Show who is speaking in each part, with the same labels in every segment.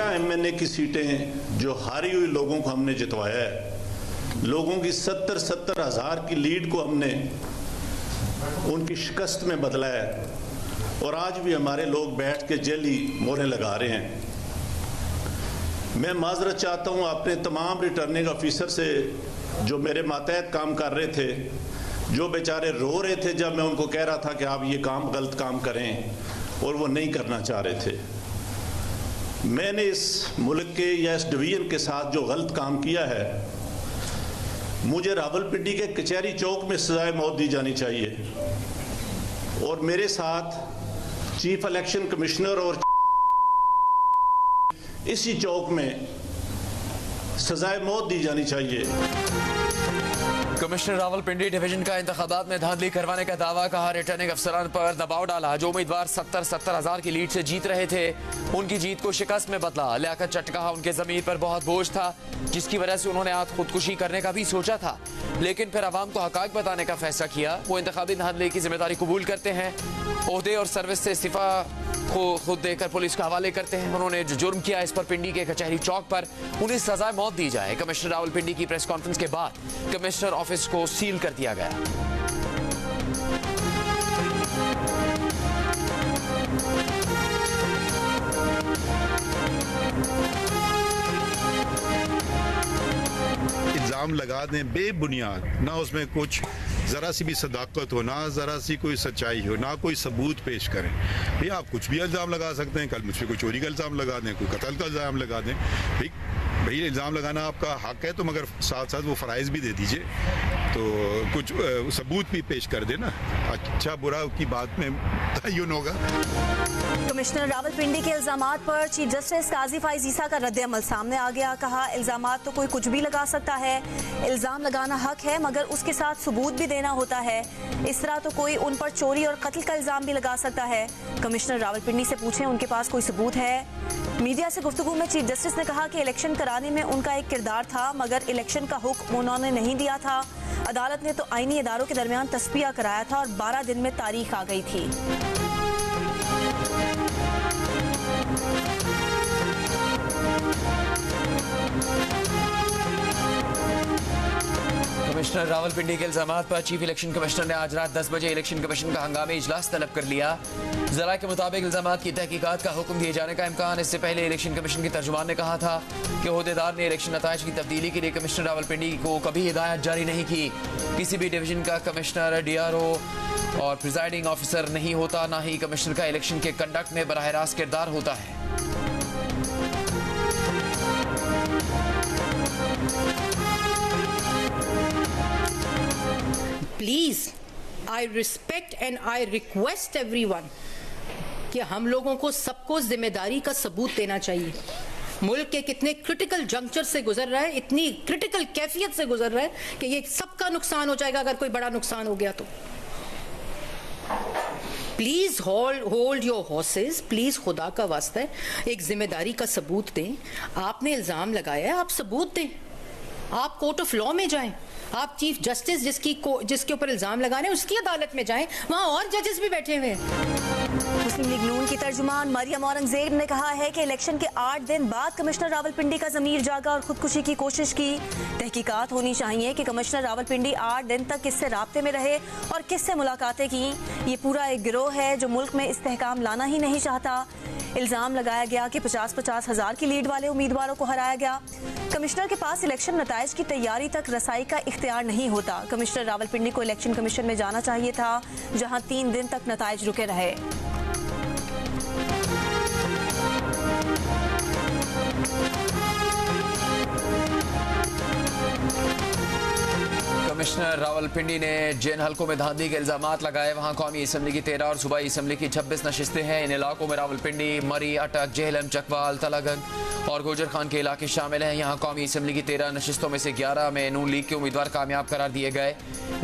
Speaker 1: 13 MNA की सीटें जो हारी हुई लोगों को हमने जितवाया है, लोगों की 70-70 हज़ार की लीड को हमने उनकी शिकस्त में बदला है, और आज भी हमारे लोग बैठ के जेली मोहरें लगा रहे हैं। मैं माजरत चाहता हूँ अपने तमाम रिटर्निंग ऑफिसर से जो मेरे मातहत काम कर रहे थे, जो बेचारे रो रहे थे जब मैं उनको कह रहा था कि आप ये काम गलत काम करें, और वो नहीं करना चाह रहे थे। मैंने इस मुल्क के या इस डिवीज़न के साथ जो गलत काम किया है, मुझे रावलपिंडी के कचहरी चौक में सजाए मौत दी जानी चाहिए, और मेरे साथ चीफ इलेक्शन कमिश्नर और इसी चौक में सजाए मौत दी जानी चाहिए।
Speaker 2: कमिश्नर रावलपिंडी डिवीजन का इंतखाबात में धांधली करवाने का दावा, कहा रिटर्निंग अफसरान पर दबाव डाला। जो उम्मीदवार 70-70 हज़ार की लीड से जीत रहे थे, उनकी जीत को शिकस्त में बदला। लियाकत चट्ट कहा उनके ज़मीर पर बहुत बोझ था, जिसकी वजह से उन्होंने आज खुदकुशी करने का भी सोचा था, लेकिन फिर आवाम को हक़ाइक़ बताने का फैसला किया। वो इंतखाबी धांधली की जिम्मेदारी कबूल करते हैं, ओहदे और सर्विस से इस्तीफा को खुद देकर पुलिस के हवाले करते हैं। उन्होंने जो जुर्म किया, इस पर पिंडी के कचहरी चौक पर उन्हें सजाए मौत दी जाए। कमिश्नर रावलपिंडी की प्रेस कॉन्फ्रेंस के बाद कमिश्नर ऑफिस को सील कर दिया गया।
Speaker 3: इल्ज़ाम लगा दें बेबुनियाद, ना उसमें कुछ ज़रा सी भी सदाकत हो, ना ज़रा सी कोई सच्चाई हो, ना कोई सबूत पेश करें। भाई आप कुछ भी इल्ज़ाम लगा सकते हैं, कल मुझ पर कोई चोरी का इल्ज़ाम लगा दें, कोई कत्ल का इल्ज़ाम लगा दें। भाई इल्ज़ाम लगाना आपका हक है, तो मगर साथ साथ वो फ़राइज़ भी दे दीजिए, तो कुछ सबूत भी पेश कर देना। अच्छा बुरा की बात में तयन होगा।
Speaker 4: कमिश्नर रावलपिंडी के इल्जामात पर चीफ जस्टिस काजी फाइज ईसा का रद्द-ए-अमल सामने आ गया। कहा इल्जामात तो कोई कुछ भी लगा सकता है, इल्जाम लगाना हक है, मगर उसके साथ सबूत भी देना होता है। इस तरह तो कोई उन पर चोरी और कत्ल का इल्जाम भी लगा सकता है। कमिश्नर रावलपिंडी से पूछें उनके पास कोई सबूत है। मीडिया से गुफ्तगू में चीफ जस्टिस ने कहा कि इलेक्शन कराने में उनका एक किरदार था, मगर इलेक्शन का हुक्म उन्होंने नहीं दिया था। अदालत ने तो आईनी इदारों के दरमियान तस्फिया कराया था और 12 दिन में तारीख आ गई थी।
Speaker 2: कमिश्नर रावलपिंडी के इल्जामात पर चीफ इलेक्शन कमिश्नर ने आज रात 10 बजे इलेक्शन कमीशन का हंगामी इजलास तलब कर लिया। जरा के मुताबिक इल्जामात की तहकीकात का हुक्म दिए जाने का इम्कान। इससे पहले इलेक्शन कमीशन के तर्जुमान ने कहा था कि ओहदेदार ने इलेक्शन नताइज की तब्दीली के लिए कमिश्नर रावलपिंडी को कभी हिदायत जारी नहीं की। किसी भी डिवीजन का कमिश्नर DRO और प्रिजाइडिंग ऑफिसर नहीं होता, ना ही कमिश्नर का इलेक्शन के कंडक्ट में बराह रास्त किरदार होता है।
Speaker 5: Please I respect and I request everyone कि हम लोगों को सबको जिम्मेदारी का सबूत देना चाहिए। मुल्क के कितने क्रिटिकल जंक्चर से गुजर रहा है, इतनी क्रिटिकल कैफियत से गुजर रहा है कि ये सबका नुकसान हो जाएगा अगर कोई बड़ा नुकसान हो गया तो। Please hold your horses, please खुदा का वास्ता है एक जिम्मेदारी का सबूत दें। आपने इल्जाम लगाया है, आप सबूत दें। आप कोर्ट ऑफ लॉ में जाएं, आप चीफ जस्टिस जिसके ऊपर इल्जाम लगाने उसकी अदालत में जाएं, वहां और जजेस भी बैठे हुए हैं।
Speaker 4: मुस्लिम लीग नून की तर्जुमान मरियम औरंगजेब ने कहा है कि इलेक्शन के 8 दिन बाद कमिश्नर रावलपिंडी का ज़मीर जागा और खुदकुशी की कोशिश की। तहकीकात होनी चाहिए कि कमिश्नर रावलपिंडी 8 दिन तक किससे राब्ते में रहे और किससे मुलाकातें की। ये पूरा एक गिरोह है जो मुल्क में इस्तेहकाम लाना ही नहीं चाहता। इल्ज़ाम लगाया गया कि 50-50 हज़ार की लीड वाले उम्मीदवारों को हराया गया। कमिश्नर के पास इलेक्शन नताइज की तैयारी तक रसाई का इख्तियार नहीं होता। कमिश्नर रावलपिंडी को इलेक्शन कमीशन में जाना चाहिए था, जहां 3 दिन तक नताइज रुके रहे।
Speaker 2: कमिश्नर रावलपिंडी ने जिन हल्कों में धांधली के इल्जामात लगाए, वहाँ कौमी असम्बली की 13 और सूबाई असम्बली की 26 नशिस्तें हैं। इन इलाकों में रावलपिंडी, मरी, अटक, जेहलम, चकवाल, तलागंज और गुजर खान के इलाके शामिल हैं। यहाँ कौमी असम्बली की 13 नशिस्तों में से 11 में नून लीग के उम्मीदवार कामयाब करार दिए गए।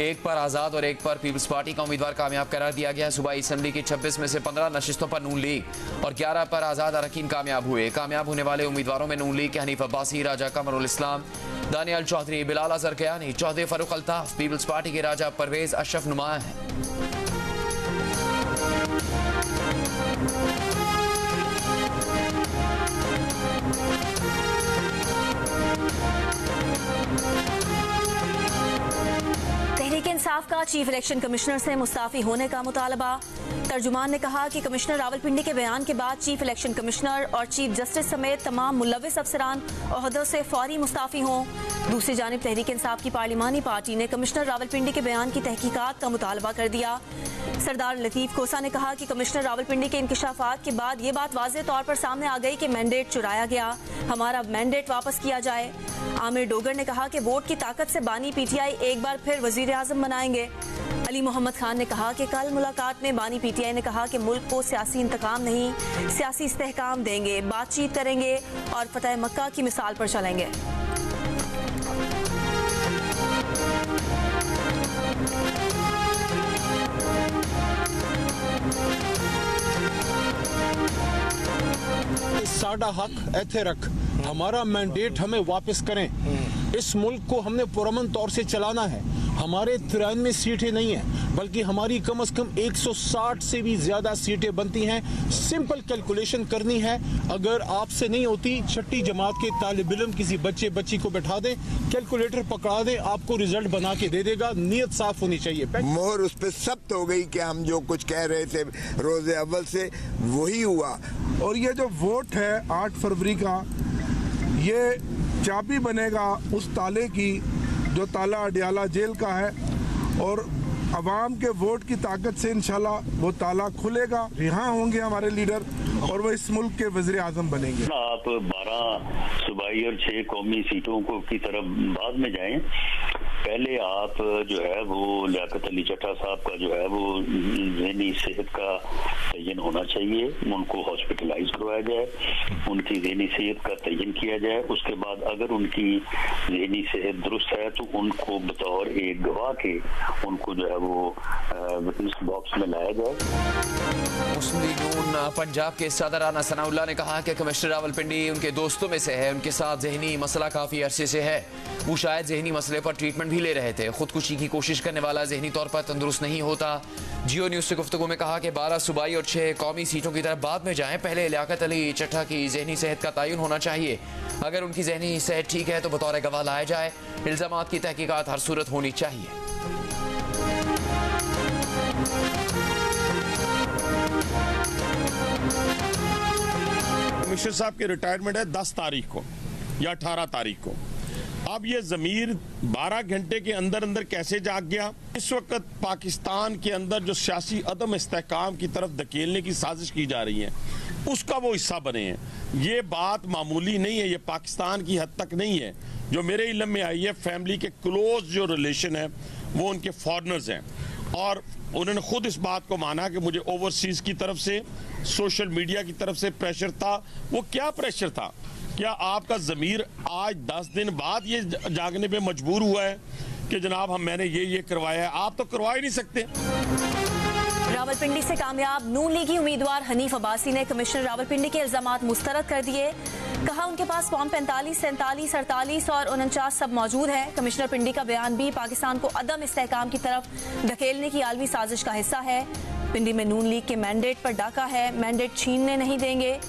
Speaker 2: एक पर आज़ाद और एक पर पीपल्स पार्टी का उम्मीदवार कामयाब करार दिया गया। सूबाई असम्बली की 26 में से 15 नशिस्तों पर नून लीग और 11 पर आज़ाद अरकान कामयाब हुए। कामयाब होने वाले उम्मीदवारों में नून लीग के हनीफ अब्बासी, राजा कमरुल इस्लाम, दानियाल चौधरी, बिलाल अजहर कयानी, चौधरी फारूक अल्ताफ, पीपल्स पार्टी के राजा परवेज अशरफ नुमाया हैं।
Speaker 4: साबका चीफ इलेक्शन कमिश्नर से मुस्ताफी होने का मुतालबा। तर्जुमान ने कहा कि कमिश्नर रावलपिंडी के बयान के बाद चीफ इलेक्शन कमिश्नर और चीफ जस्टिस समेत तमाम मुलव्विस अफसरान ओहदों से फौरी मुस्ताफी हों। दूसरी जानिब तहरीक इंसाफ की पार्लिमानी पार्टी ने कमिश्नर रावलपिंडी के बयान की तहकीकात का मुतालबा कर दिया। सरदार लतीफ कोसा ने कहा कि कमिश्नर रावलपिंडी के इंकशाफात के बाद ये बात वाज़ेह तौर पर सामने आ गई कि मैंडेट चुराया गया, हमारा मैंडेट वापस किया जाए। आमिर डोगर ने कहा कि वोट की ताकत से बानी पीटीआई एक बार फिर वजीर आजम बनाएंगे। अली मोहम्मद खान ने कहा कि कल मुलाकात में बानी पीटीआई ने कहा कि मुल्क को सियासी इंतकाम नहीं, सियासी इस्तेहकाम देंगे, बातचीत करेंगे और फतह मक्का की मिसाल पर चलेंगे।
Speaker 6: साडा हक एथे रख, हमारा मैंडेट हमें वापस करें। इस मुल्क को हमने पुरअमन तौर से चलाना है। हमारे 93 सीटें नहीं हैं, बल्कि हमारी कम से कम 160 से भी ज्यादा सीटें बनती हैं। सिंपल कैलकुलेशन करनी है, अगर आपसे नहीं होती, छठी जमात के तालिब इल्म किसी बच्ची को बैठा दें, कैलकुलेटर पकड़ा दें, आपको रिजल्ट बना के दे देगा। नीयत साफ होनी चाहिए।
Speaker 7: मोहर उस पर सख्त हो गई कि हम जो कुछ कह रहे थे रोजे अव्वल से वही हुआ।
Speaker 8: और ये जो वोट है 8 फरवरी का, ये चाबी बनेगा उस ताले की जो ताला अडियाला जेल का है, और अवाम के वोट की ताकत से इंशाल्लाह वो ताला खुलेगा। रिहा होंगे हमारे लीडर और वो इस मुल्क के वज़ीर आज़म बनेंगे।
Speaker 9: आप 12 सूबाई और 6 कौमी सीटों को की तरफ बाद में जाएं। पहले आप जो है वो लियाकत अली चट्टा साहब का जो है वो ज़हनी सेहत का तयन होना चाहिए, उनको हॉस्पिटलाइज करवाया जाए, उनकी ज़हनी सेहत का तयन किया जाए। उसके बाद अगर उनकी ज़हनी सेहत दुरुस्त है तो उनको बतौर एक गवाह के उनको जो है वो विटनेस बॉक्स में लाया जाए।
Speaker 2: मुस्लिम लीग नून पंजाब के सदर राना सनाउल्लाह ने कहा कि कमिश्नर रावलपिंडी उनके दोस्तों में से है, उनके साथ जहनी मसला काफी अरसे से है। वो शायद जहनी मसले पर ट्रीटमेंट भी ले रहे थे। खुदकुशी की कोशिश करने वाला जहनी तौर पर तंदुरुस्त नहीं होता। जियो न्यूज से गुफ्तगू में कहा कि 12 सूबाई और 6 कौमी सीटों की तरफ बाद में जाएं। पहले लियाकत अली चट्टा की जहनी सेहत का तयन होना चाहिए। अगर उनकी जहनी सेहत ठीक है तो बतौर गवाह लाया जाए। इल्जामात की तहकीकात हर सूरत होनी चाहिए।
Speaker 10: कमिश्नर साहब की रिटायरमेंट है 10 तारीख को या 18 तारीख को। अब ये ज़मीर 12 घंटे के अंदर अंदर कैसे जाग गया? इस वक्त पाकिस्तान के अंदर जो सियासी अदम इस्तेहकाम की तरफ धकेलने की साजिश की जा रही है, उसका वो हिस्सा बने हैं। ये बात मामूली नहीं है, ये पाकिस्तान की हद तक नहीं है। जो मेरे इल्म में आई है, फैमिली के क्लोज जो रिलेशन है वो उनके फॉरेनर्स हैं, और उन्होंने खुद इस बात को माना कि मुझे ओवरसीज की तरफ से, सोशल मीडिया की तरफ से प्रेशर था। वो क्या प्रेशर था? क्या आपका ज़मीर आज 10 दिन बाद ये जागने पे मजबूर हुआ है कि जनाब मैंने ये करवाया है? आप तो करवा ही नहीं सकते।
Speaker 4: रावलपिंडी से कामयाब नून लीगी उम्मीदवार हनीफ अब्बासी ने कमिश्नर रावलपिंडी के इल्जामात मुस्तरद कर दिए। कहा उनके पास फॉर्म 45, 47, 48 और 49 सब मौजूद है। कमिश्नर पिंडी का बयान भी पाकिस्तान को अदम इस्तेहकाम की तरफ धकेलने की आलमी साजिश का हिस्सा है। पिंडी में नून लीग के मैंडेट पर डाका है, मैंडेट छीनने नहीं देंगे।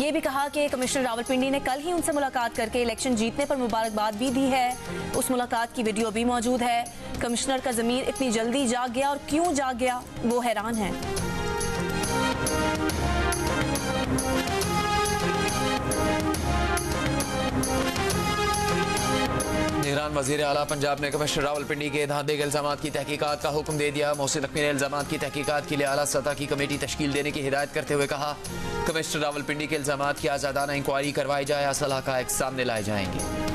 Speaker 4: ये भी कहा कि कमिश्नर रावलपिंडी ने कल ही उनसे मुलाकात करके इलेक्शन जीतने पर मुबारकबाद भी दी है। उस मुलाकात की वीडियो भी मौजूद है। कमिश्नर का ज़मीर इतनी जल्दी जाग गया और क्यों जाग गया, वो हैरान है।
Speaker 2: निगरान वज़ीर आला पंजाब ने कमिश्नर रावलपिंडी के धांधे के इल्जामात की तहकीकात का हुक्म दे दिया। मोहसिन नकवी ने इल्जामात की तहकीकात के लिए आला सतह की कमेटी तश्कील देने की हिदायत करते हुए कहा, कमिश्नर रावलपिंडी के इल्जामात की आज़ादाना इंक्वायरी करवाई जाए, असल हक़ाइक़ सामने लाए जाएंगे।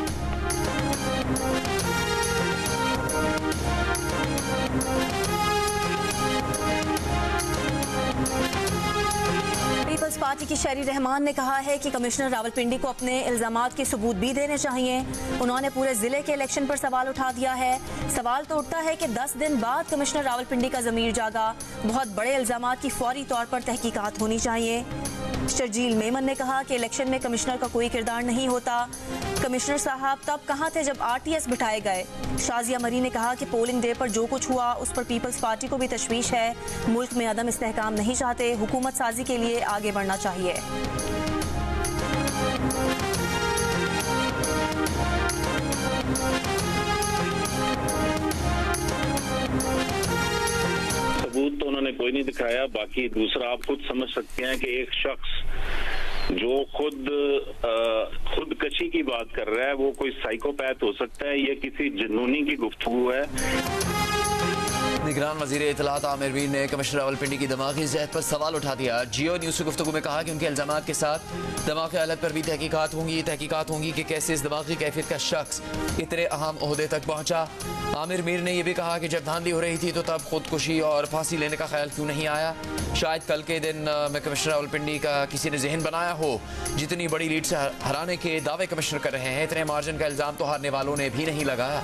Speaker 4: पीपल्स पार्टी की शहरी रहमान ने कहा है कि कमिश्नर रावलपिंडी को अपने इल्जामात के सबूत भी देने चाहिए। उन्होंने पूरे जिले के इलेक्शन पर सवाल उठा दिया है। सवाल तो उठता है कि 10 दिन बाद कमिश्नर रावलपिंडी का ज़मीर जागा। बहुत बड़े इल्जामात की फौरी तौर पर तहकीकात होनी चाहिए। शर्जील मेमन ने कहा कि इलेक्शन में कमिश्नर का कोई किरदार नहीं होता। कमिश्नर साहब तब कहाँ थे जब RTS बिठाए गए? शाजिया मरी ने कहा कि पोलिंग डे पर जो कुछ हुआ उस पर पीपल्स पार्टी को भी तशवीश है। मुल्क में अदम इस्तेहकाम नहीं चाहते, हुकूमत साजी के लिए आगे बढ़ना चाहिए।
Speaker 11: उन्होंने कोई नहीं दिखाया। बाकी दूसरा आप खुद समझ सकते हैं कि एक शख्स जो खुदकशी की बात कर रहा है वो कोई साइकोपैथ हो सकता है या किसी जुनूनी की गुफ्तगू है।
Speaker 2: निगरान वजीर इत्तलात आमिर मीर ने कमिश्नर रावलपिंडी की दिमागी सेहत पर सवाल उठा दिया। जियो न्यूज से गुफ्तगू में कहा कि उनके इल्जामात के साथ दिमागी हालत पर भी तहकीकात होंगी कि कैसे इस दिमागी कैफियत का शख्स इतने अहम ओहदे तक पहुंचा। आमिर मीर ने यह भी कहा कि जब धांधली हो रही थी तो तब खुदकुशी और फांसी लेने का ख्याल क्यों नहीं आया। शायद कल के दिन में कमिश्नर रावलपिंडी का किसी ने जहन बनाया हो। जितनी बड़ी लीड से हराने के दावे कमिश्नर कर रहे हैं, इतने मार्जिन का इल्जाम तो हारने वालों ने भी नहीं लगाया।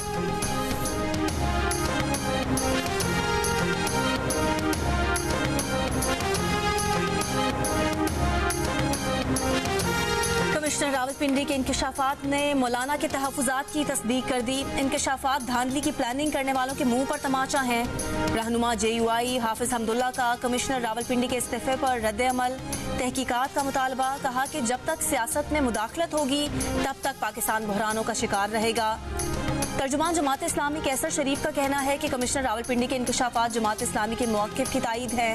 Speaker 4: कमिश्नर रावलपिंडी के इंकशाफात ने मौलाना के तहफ़्फ़ुज़ात की तस्दीक कर दी। इंकशाफात धांधली की प्लानिंग करने वालों के मुंह पर तमाचा है। रहनुमा JUI हाफिज हमदुल्ला का कमिश्नर रावलपिंडी के इस्तीफे पर रद्द-ए-अमल, तहकीकात का मुतालबा। कहा कि जब तक सियासत में मुदाखलत होगी तब तक पाकिस्तान बहरानों का शिकार रहेगा। तर्जुमान जमात इस्लामी कैसर शरीफ का कहना है कि कमिश्नर रावलपिंडी के इंकशाफात जमात इस्लामी के मौक़िफ़ की तायीद है।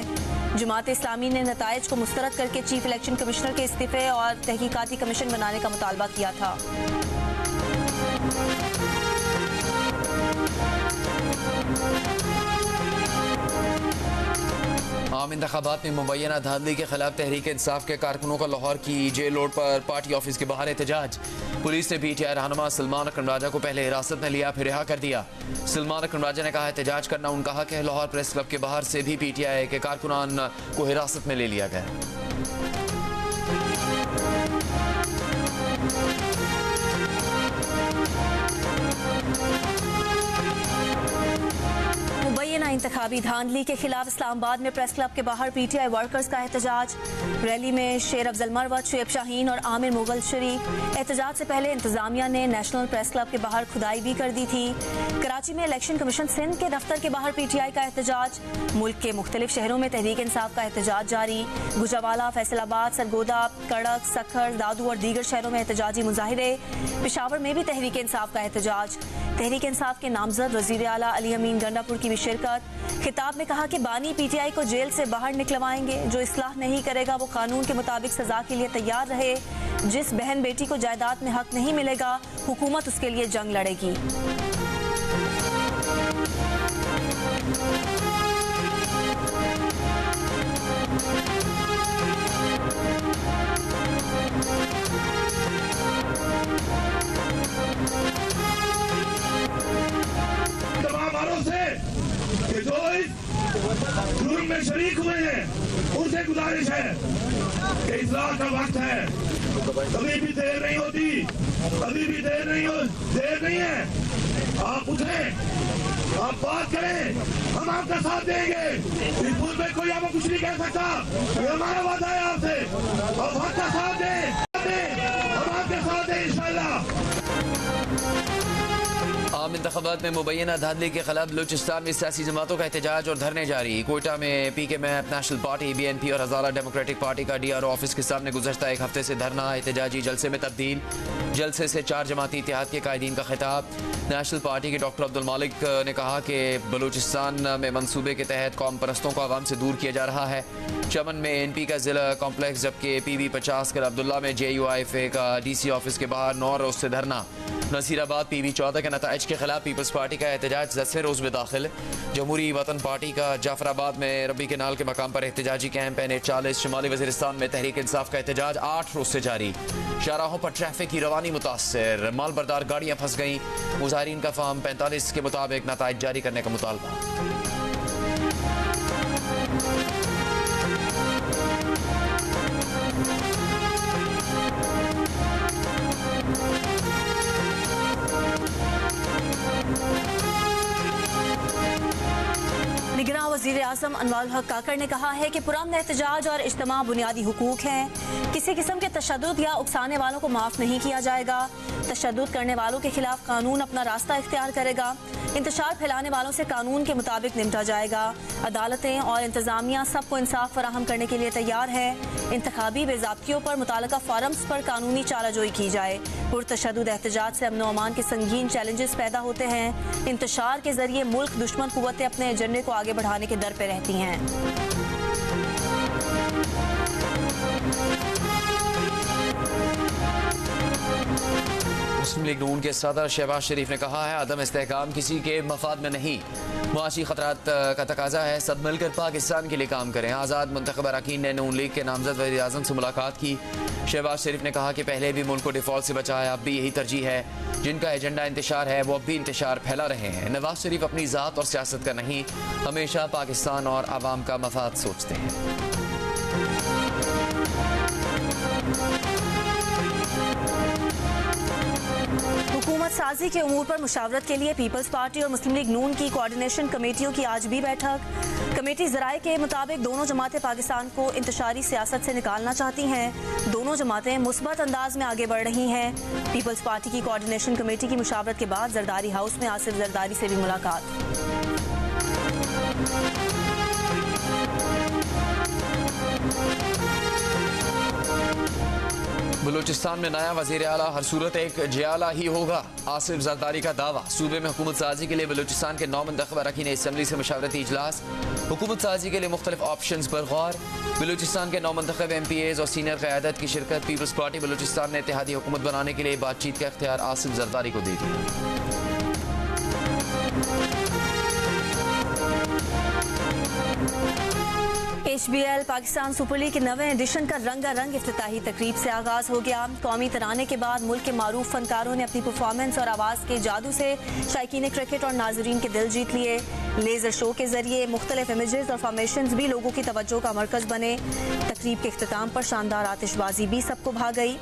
Speaker 4: जमात इस्लामी ने नताइज को मुस्तरद करके चीफ इलेक्शन कमिश्नर के इस्तीफे और तहकीकाती कमीशन बनाने का मुतालबा किया था।
Speaker 2: आम इंतखाबात में मुबैना धांधली के खिलाफ तहरीक इंसाफ के कारकुनों का लाहौर की जेल रोड पर पार्टी ऑफिस के बाहर एहतजाज। पुलिस ने PTI रहनुमा सलमान अकरम राजा को पहले हिरासत में लिया फिर रिहा कर दिया। सलमान अकरम राजा ने कहा एहतजाज करना उनका हक है। लाहौर प्रेस क्लब के बाहर से भी PTI के कारकुनान को हिरासत में ले लिया गया।
Speaker 4: मुबैना इंतखाबी धांधली के खिलाफ इस्लामाबाद में प्रेस क्लब के बाहर PTI वर्कर्स का एहतजाज। रैली में शेर अफजल मरवत, शुएब शाहीन और आमिर मुगल शरीक। एहतजाज से पहले इंतजामिया ने नेशनल प्रेस क्लब के बाहर खुदाई भी कर दी थी। कराची में इलेक्शन कमीशन सिंध के दफ्तर के बाहर PTI का एहतजाज। मुल्क के मुख्तलिफ शहरों में तहरीक इंसाफ का एहतजाज जारी। गुजरावाला, फैसलाबाद, सरगोदा, कड़क, सखर, दादू और दीगर शहरों में एहतजाजी मुजाहिरे। पेशावर में भी तहरीक इंसाफ का एहतजाज। तहरीक इंसाफ के नामजद वजीर आला अली अमीन गंडापुर की भी शिरकत। खिताब में कहा कि बानी PTI को जेल से बाहर निकलवाएंगे। जो इस्लाह नहीं करेगा वो कानून के मुताबिक सजा के लिए तैयार रहे। जिस बहन बेटी को जायदाद में हक नहीं मिलेगा हुकूमत उसके लिए जंग लड़ेगी।
Speaker 8: जो इस जुर्म में शरीक हुए हैं उनसे गुजारिश है कि इस्लाह का वक्त है। कभी भी देर नहीं होती, कभी भी देर नहीं है। आप उठें, आप बात करें, हम आपका साथ देंगे। इस मुल्क में कोई आपको कुछ नहीं कह सकता। ये हमारा वादा है आपसे। आप आपका साथ दें, हम आपके साथ दें इंशाअल्लाह।
Speaker 2: आम इंतखाबात में मुबैना धांधली के खिलाफ बलूचिस्तान में सियासी जमातों का एहतजाज और धरने जारी। कोयटा में PK map, national party, BNP और हज़ारा डेमोक्रेटिक पार्टी का DRO ऑफिस के सामने गुज़श्ता एक हफ्ते से धरना एहतजाजी जलसे में तब्दील। जलसे से 4 जमाती इत्तेहाद के कायदीन का खिताब। नेशनल पार्टी के डॉक्टर अब्दुल मालिक ने कहा कि बलूचिस्तान में मनसूबे के तहत कौम परस्तों को आवाम से दूर किया जा रहा है। चमन में NP का जिला कॉम्प्लेक्स जबकि PB50 कर अब्दुल्ला में JUIFA का DC ऑफिस के बाहर 9 रोज से धरना। नसीराबाद PB14 के नताइज के खिलाफ पीपल्स पार्टी का एहतजाज 10वें रोज में दाखिल। जमहूरी वतन पार्टी का जाफराबाद में रबी केनाल के मकाम पर एहतजाजी कैंप NH40। शुमाली वजीरिस्तान में तहरीक इंसाफ का एहतजाज 8 रोज से जारी। शाहराहों पर ट्रैफिक की रवानी मुतासर, मालबरदार गाड़ियां फंस गईं। मुजाहिरीन का फार्म 45 के मुताबिक नताइज जारी करने का मुतालबा।
Speaker 4: निगरान वज़ीर आज़म अनवारुल हक काकड़ ने कहा है कि पुरअमन एहतजाज और इज्तिमा बुनियादी हुकूक हैं। किसी किस्म के तशद्दुद या उकसाने वालों को माफ़ नहीं किया जाएगा। तशद्दुद करने वालों के खिलाफ कानून अपना रास्ता इख्तियार करेगा। इंतशार फैलाने वालों से कानून के मुताबिक निपटा जाएगा। अदालतें और इंतजामिया सबको इंसाफ फराहम करने के लिए तैयार है। इंतखाबी बेज़ाब्तियों पर मुतालका फारम्स पर कानूनी चाराजोई की जाए। पुरतशद्दुद एहतजाज से अमन व अमान के संगीन चैलेंजेस पैदा होते हैं। इंतशार के जरिए मुल्क दुश्मन कुव्वतें अपने एजेंडे को आगे बढ़ाने के दर पे रहती हैं।
Speaker 2: मुस्लिम लीग नून के सदर शहबाज शरीफ ने कहा है अदम इस्तेहकाम किसी के मफाद में नहीं, मुआशी खतरात का तकाजा है, सब मिलकर पाकिस्तान के लिए काम करें। आज़ाद मुंतखब अरकान ने नून लीग के नामजद वज़ीर आज़म से मुलाकात की। शहबाज शरीफ ने कहा कि पहले भी मुल्क को डिफॉल्ट से बचाया, अब भी यही तरजीह है। जिनका एजेंडा इंतशार है वो अब भी इंतशार फैला रहे हैं। नवाज शरीफ अपनी ज़ात और सियासत का नहीं, हमेशा पाकिस्तान और आवाम का मफाद सोचते हैं।
Speaker 4: हुकूमत साजी के उमूर पर मुशावरत के लिए पीपल्स पार्टी और मुस्लिम लीग नून की कोऑर्डिनेशन कमेटियों की आज भी बैठक। कमेटी ज़राए के मुताबिक दोनों जमातें पाकिस्तान को इंतशारी सियासत से निकालना चाहती हैं। दोनों जमातें मुस्बत अंदाज में आगे बढ़ रही हैं। पीपल्स पार्टी की कोऑर्डिनेशन कमेटी की मुशावरत के बाद जरदारी हाउस में आसिफ जरदारी से भी मुलाकात।
Speaker 2: बलूचिस्तान में नया वजीर आला हर सूरत एक जियाला ही होगा, आसिफ जरदारी का दावा। सूबे में हुकूमत साजी के लिए बलूचिस्तान के 9 मुंतखब अरकान असम्बली से मशावरती इजलास। हुकूमत साजी के लिए मुख्तलिफ ऑप्शंस पर गौर। बलूचिस्तान के 9 मुंतखब MPAs और सीनियर क़यादत की शिरकत। पीपल्स पार्टी बलूचिस्तान ने इत्तेहादी हुकूमत बनाने के लिए बातचीत का इख्तियार आसिफ जरदारी को दे दिया।
Speaker 4: HBL पाकिस्तान सुपर लीग के 9वें एडिशन का रंगारंग इफ्तिताही तकरीब से आगाज हो गया। कौमी तराने के बाद मुल्क के मारूफ फनकारों ने अपनी परफॉर्मेंस और आवाज़ के जादू से शायकीन क्रिकेट और नाजरीन के दिल जीत लिए। लेजर शो के जरिए मुख्तलिफ इमेजेस और फॉर्मेशंस भी लोगों की तवज्जो का मरकज बने। तकरीब के इख्तिताम पर शानदार आतिशबाजी भी सबको भा गई।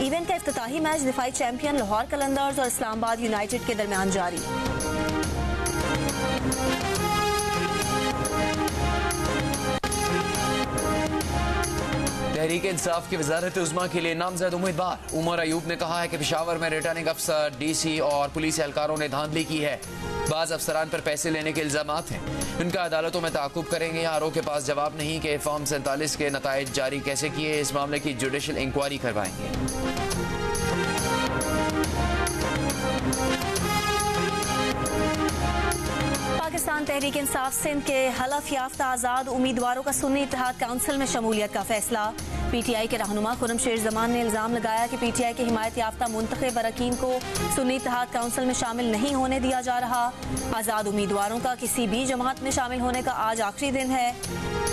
Speaker 4: इवेंट का इफ्तिताही मैच दिफाई चैंपियन लाहौर कलंदर्स और इस्लामाबाद यूनाइटेड के दरमियान जारी।
Speaker 2: तहरीक इंसाफ की वजारत उज़्मा के लिए नामजद उम्मीदवार उमर अयूब ने कहा है कि पेशावर में रिटर्निंग अफसर, DC और पुलिस एहलकारों ने धांधली की है। बाज़ अफसरान पर पैसे लेने के इल्जामात हैं। उनका अदालतों में ताकुब करेंगे। आरओ के पास जवाब नहीं कि फॉर्म 47 के नताइज जारी कैसे किए। इस मामले की जुडिशल इंक्वायरी करवाएंगे।
Speaker 4: पाकिस्तान तहरीक इंसाफ सिंध के हलफ याफ्ता आज़ाद उम्मीदवारों का सुन्नी इत्तेहाद काउंसिल में शमूलियत का फैसला। PTI के रहनुमा खुर्रम शेर जमान ने इल्जाम लगाया कि PTI के हिमायत याफ्ता मुंतखब अरकान को सुन्नी इत्तेहाद काउंसिल में शामिल नहीं होने दिया जा रहा। आज़ाद उम्मीदवारों का किसी भी जमात में शामिल होने का आज आखिरी दिन है।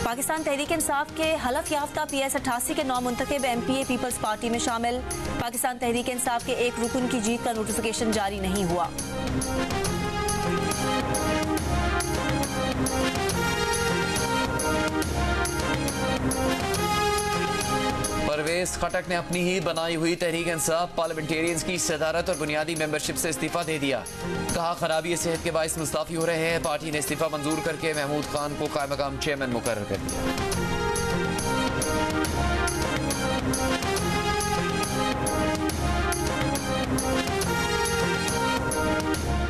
Speaker 4: पाकिस्तान तहरीक इंसाफ के हलफ याफ्ता PS 88 के 9 मुंतखब MPA पीपल्स पार्टी में शामिल। पाकिस्तान तहरीक इंसाफ के एक रुकन की जीत का नोटिफिकेशन जारी नहीं हुआ।
Speaker 2: परवेज खटक ने अपनी ही बनाई हुई तहरीक इंसाफ पार्लियामेंटेरियंस की सदारत और बुनियादी मेंबरशिप से इस्तीफा दे दिया। कहा खराबी सेहत के बाइस मुस्ताफी हो रहे हैं। पार्टी ने इस्तीफा मंजूर करके महमूद खान को कायम मकाम चेयरमैन मुकर्रर कर दिया।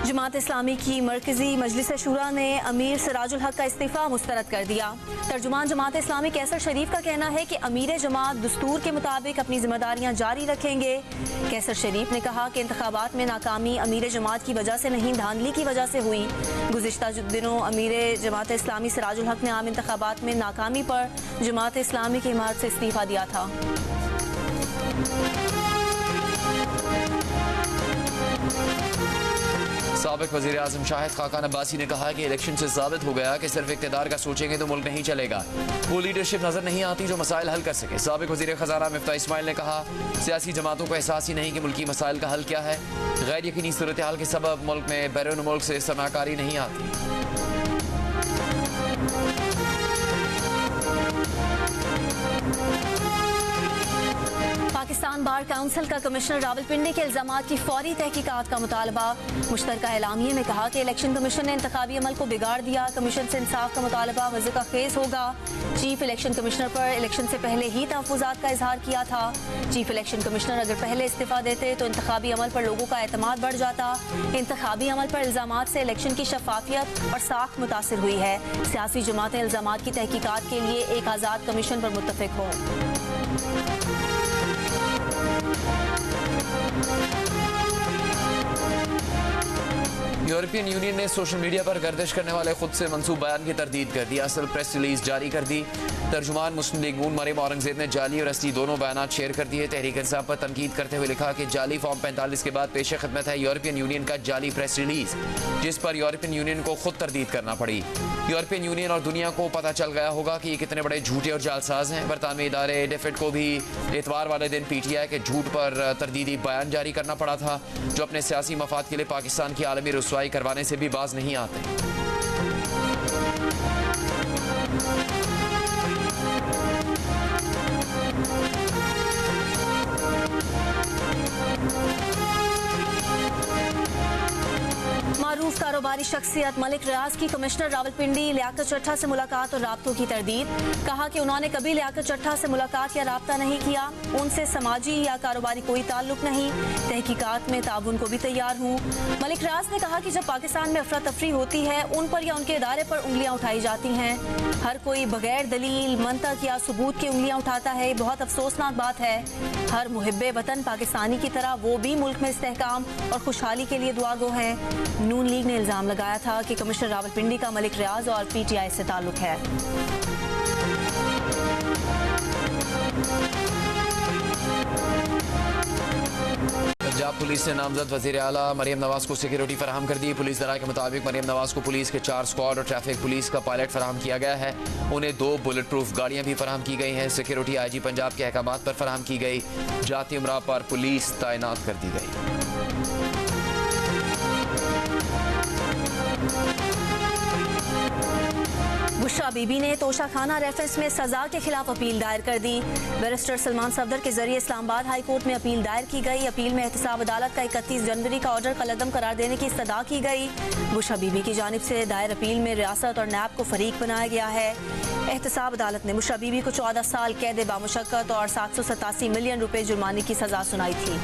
Speaker 4: जमात इस्लामी की मरकजी मजलिस शूरा ने अमीर सिराजुल हक का इस्तीफा मुस्तरद कर दिया। तर्जुमान जमात इस्लामी कैसर शरीफ का कहना है कि अमीर जमात दस्तूर के मुताबिक अपनी जिम्मेदारियां जारी रखेंगे। कैसर शरीफ ने कहा कि इंतखाबात में नाकामी अमीर जमात की वजह से नहीं, धांधली की वजह से हुई। गुज़िश्ता दिनों अमीर जमात इस्लामी सिराजुल हक ने आम इंतखाबात में नाकामी पर जमात इस्लामी की इमारत से इस्तीफा दिया था।
Speaker 2: साबिक वज़ीर आज़म शाहिद खाकान अब्बासी ने कहा कि इलेक्शन से साबित हो गया कि सिर्फ इक़्तिदार का सोचेंगे तो मुल्क नहीं चलेगा। वो लीडरशिप नजर नहीं आती जो मसाइल हल कर सके। साबिक वज़ीर खजाना मिफ्ता इस्माइल ने कहा सियासी जमातों को एहसास ही नहीं कि मुल्की मसाइल का हल क्या है। गैर यकीनी सूरत हाल के सबब मुल्क में बैरून मुल्क से सरमाकारी नहीं आती।
Speaker 4: पाकिस्तान बार काउंसिल का कमिश्नर रावलपिंडी के इल्जामात की फौरी तहकीकात का मुतालबा। मुश्तरका एलामिये में कहा कि इलेक्शन कमीशन ने इंतखाबी अमल को बिगाड़ दिया। कमीशन से इंसाफ का मुतालबा वज़ीफ़ा खेज होगा। चीफ इलेक्शन कमिश्नर पर इलेक्शन से पहले ही तहफ़्फ़ुज़ात का इजहार किया था। चीफ इलेक्शन कमिश्नर अगर पहले इस्तीफ़ा देते तो इंतखाबी अमल पर लोगों का एतमाद बढ़ जाता। इंतखाबी अमल पर इल्जामात से इलेक्शन की शफाफियत और साख मुतासिर हुई है। सियासी जमातें इल्जामात की तहकीकात के लिए एक आज़ाद कमीशन पर मुत्तफ़िक हों।
Speaker 2: यूरोप यूरोपियन यूनियन ने सोशल मीडिया पर गर्दिश करने वाले खुद से मंसूब बयान की तरदीद कर दी। असल प्रेस रिलीज जारी कर दी। तर्जुमान मुस्लिम लीग नून मरियम औरंगजेब ने जाली और असली दोनों बयान शेयर कर दिए। तहरीक इंसाफ पर तनकीद करते हुए लिखा कि जाली फॉर्म 45 के बाद पेश खिदमत है यूरोपियन यूनियन का जाली प्रेस रिलीज, जिस पर यूरोपियन यूनियन को खुद तरदीद करना पड़ी। यूरोपियन यूनियन और दुनिया को पता चल गया होगा कि ये कितने बड़े झूठे और जालसाज हैं। बरतानवी इदारे डेफिड को भी इतवार वाले दिन पीटीआई के झूठ पर तरदीदी बयान जारी करना पड़ा था, जो अपने सियासी मफाद के लिए पाकिस्तान की आलमी रुसवाई करवाने से भी बाज नहीं आते।
Speaker 4: मारूफ कारोबारी शख्सियत मलिक रियाज की कमिश्नर रावलपिंडी लियाकत चट्टा से मुलाकात और राब्तों की तरदीद। कहा कि उन्होंने कभी लियाकत चट्टा से मुलाकात या राब्ता नहीं किया, उनसे समाजी या कारोबारी कोई ताल्लुक नहीं, तहकीकात में ताउन को भी तैयार हूँ। मलिक रियाज ने कहा कि जब पाकिस्तान में अफरा तफरी होती है, उन पर या उनके इदारे पर उंगलियाँ उठाई जाती हैं। हर कोई बगैर दलील मंतक या सबूत की उंगलियाँ उठाता है, बहुत अफसोसनाक बात है। हर मुहिब्बे वतन पाकिस्तानी की तरह वो भी मुल्क में इस्तेहकाम और खुशहाली के लिए दुआगो है। नून लीग ने इल्जाम लगाया था कि कमिश्नर रावलपिंडी का मलिक रियाज और पीटीआई से ताल्लुक है।
Speaker 2: पंजाब पुलिस ने नामजद वजीर आला मरियम नवाज को सिक्योरिटी फराहम कर दी। पुलिस जरा के मुताबिक मरियम नवाज को पुलिस के 4 स्क्वाड और ट्रैफिक पुलिस का पायलट फराहम किया गया है। उन्हें 2 बुलेट प्रूफ गाड़ियां भी फराहम की गई हैं। सिक्योरिटी आईजी पंजाब के अहकामात पर फराहम की गई। जाती उमरा पर पुलिस तैनात कर दी गई।
Speaker 4: बुशरा बीबी ने तोशा खाना रेफरेंस में सजा के खिलाफ अपील दायर कर दी। बैरिस्टर सलमान सफदर के जरिए इस्लामाबाद हाई कोर्ट में अपील दायर की गई। अपील में एहतसाब अदालत का 31 जनवरी का ऑर्डर कलअदम करार देने की इस्तदा की गई। बुशरा बीबी की जानिब से दायर अपील में रियासत और नैब को फरीक बनाया गया है। एहतसाब अदालत ने बुशरा बीबी को 14 साल कैद बामुशक्कत और 787 मिलियन रुपए जुर्माने की सजा सुनाई थी।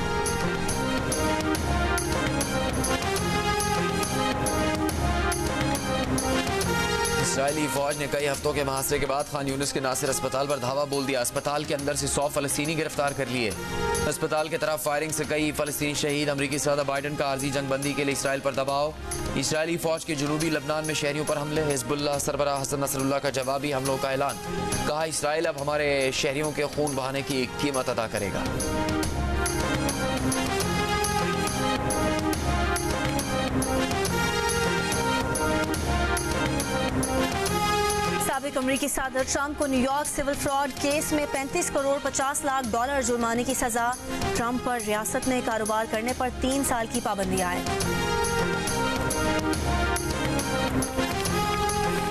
Speaker 2: इस्राइली फौज ने कई हफ्तों के मुहासरे के बाद खान यूनिस के नासिर अस्पताल पर धावा बोल दिया। अस्पताल के अंदर से 100 फलस्तीनी गिरफ्तार कर लिए। अस्पताल की तरफ फायरिंग से कई फलस्तीनी शहीद। अमरीकी सदर बाइडन का आर्जी जंगबंदी के लिए इसराइल पर दबाव। इसराइली फौज के जनूबी लबनान में शहरियों पर हमले। हिजबुल्लाह सरबराह हसन नसरुल्लाह का जवाबी हमलों का ऐलान। कहा इसराइल अब हमारे शहरियों के खून बहाने की कीमत अदा करेगा।
Speaker 4: साबिक अमरीकी सदर ट्रंप को न्यूयॉर्क सिविल फ्रॉड केस में 35 करोड़ 50 लाख डॉलर जुर्माने की सजा। ट्रंप पर रियासत में कारोबार करने पर 3 साल की पाबंदी आए।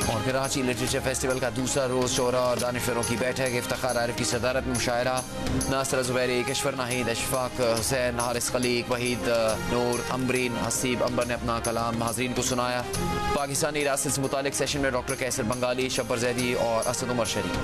Speaker 2: और कराची लिटरेचर फेस्टिवल का दूसरा रोज शोरा और दानिशवरों की बैठक। इफ्तिखार आरिफ की सदारत में मुशायरा। नासिर ज़ुबैरी, किश्वर नाहिद, अशफाक हुसैन, हारिस खलीक, वहीद नूर, अम्बरीन हसीब अंबर ने अपना कलाम हाज़रीन को सुनाया। पाकिस्तानी रियासत से मुतालिक सेशन में डॉक्टर कैसर बंगाली, शब्बर जैदी और असद उमर शरीफ।